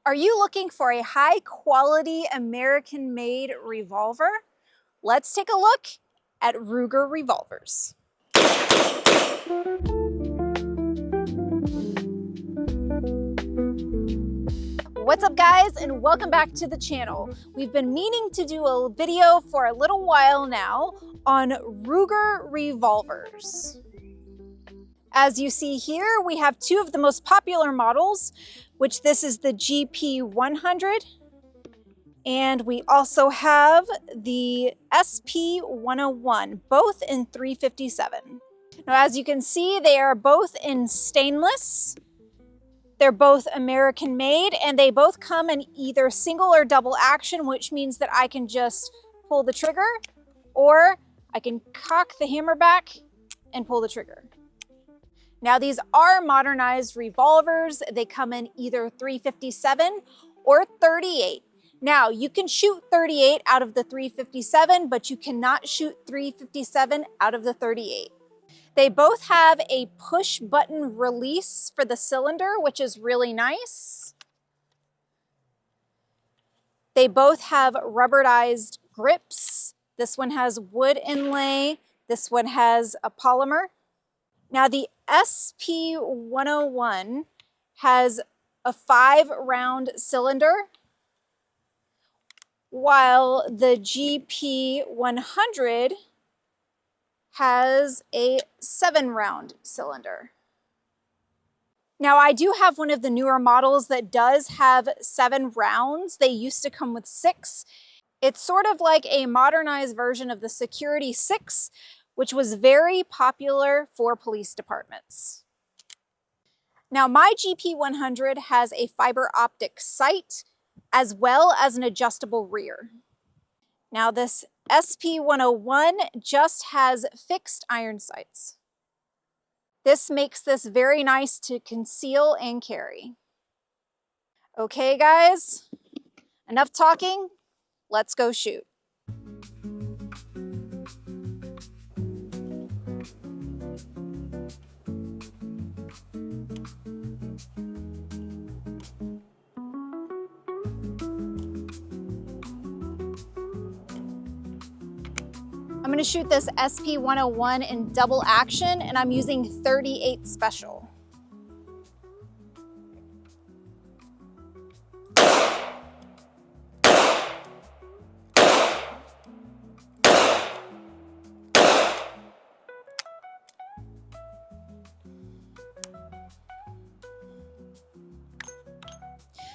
Are you looking for a high-quality American-made revolver? Let's take a look at Ruger Revolvers. What's up, guys, and welcome back to the channel. We've been meaning to do a video for a little while now on Ruger Revolvers. As you see here, we have two of the most popular models, which this is the GP100, and we also have the SP101, both in 357. Now, as you can see, they are both in stainless. They're both American made, and they both come in either single or double action, which means that I can just pull the trigger, or I can cock the hammer back and pull the trigger. Now, these are modernized revolvers. They come in either 357 or 38. Now, you can shoot 38 out of the 357, but you cannot shoot 357 out of the 38. They both have a push button release for the cylinder, which is really nice. They both have rubberized grips. This one has wood inlay. This one has a polymer. Now, the SP101 has a 5-round cylinder, while the GP100 has a 7-round cylinder. Now, I do have one of the newer models that does have 7 rounds. They used to come with 6. It's sort of like a modernized version of the Security 6, which was very popular for police departments. Now, my GP100 has a fiber optic sight as well as an adjustable rear. Now, this SP101 just has fixed iron sights. This makes this very nice to conceal and carry. Okay, guys, enough talking. Let's go shoot. I'm going to shoot this SP101 in double action, and I'm using 38 special.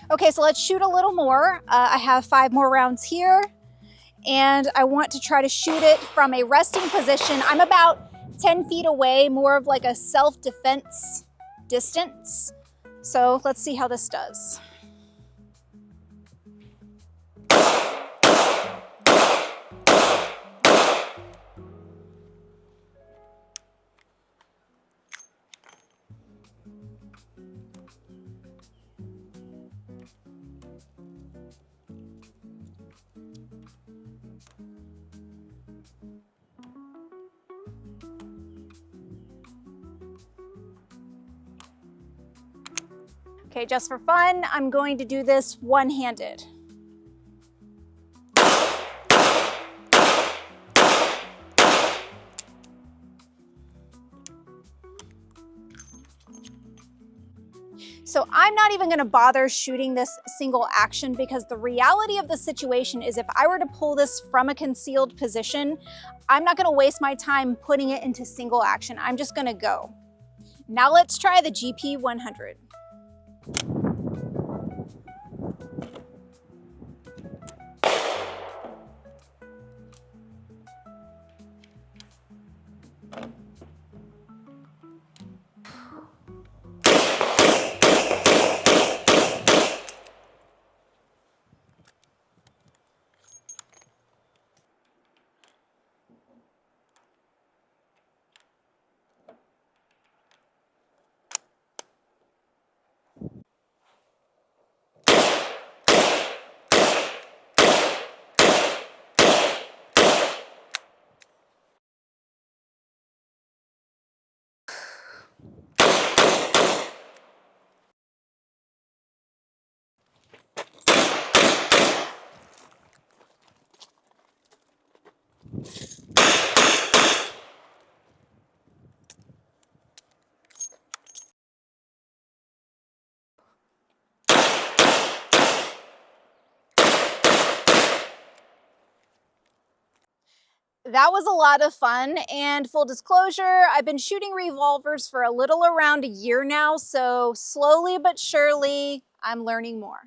Okay, so let's shoot a little more. I have 5 more rounds here. And I want to try to shoot it from a resting position. I'm about 10 feet away, more of like a self-defense distance. So let's see how this does. Okay, just for fun, I'm going to do this one-handed. So I'm not even gonna bother shooting this single action, because the reality of the situation is if I were to pull this from a concealed position, I'm not gonna waste my time putting it into single action. I'm just gonna go. Now let's try the GP100. That was a lot of fun, and full disclosure, I've been shooting revolvers for a little around a year now, so slowly but surely, I'm learning more.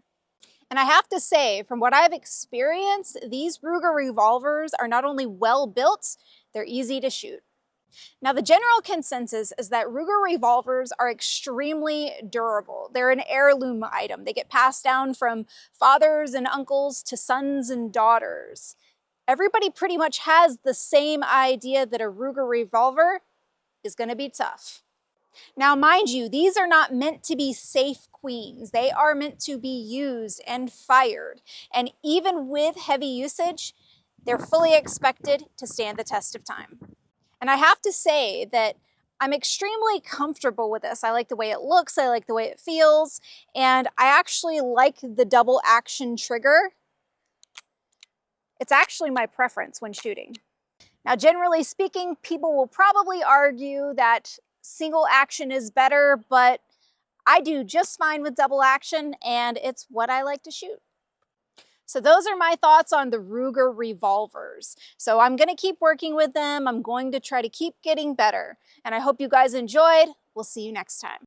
And I have to say, from what I've experienced, these Ruger revolvers are not only well built, they're easy to shoot. Now, the general consensus is that Ruger revolvers are extremely durable. They're an heirloom item. They get passed down from fathers and uncles to sons and daughters. Everybody pretty much has the same idea that a Ruger revolver is going to be tough. Now, mind you, these are not meant to be safe queens. They are meant to be used and fired. And even with heavy usage, they're fully expected to stand the test of time. And I have to say that I'm extremely comfortable with this. I like the way it looks, I like the way it feels, and I actually like the double action trigger. It's actually my preference when shooting. Now, generally speaking, people will probably argue that single action is better, but I do just fine with double action, and it's what I like to shoot. So those are my thoughts on the Ruger revolvers. So I'm going to keep working with them. I'm going to try to keep getting better. And I hope you guys enjoyed. We'll see you next time.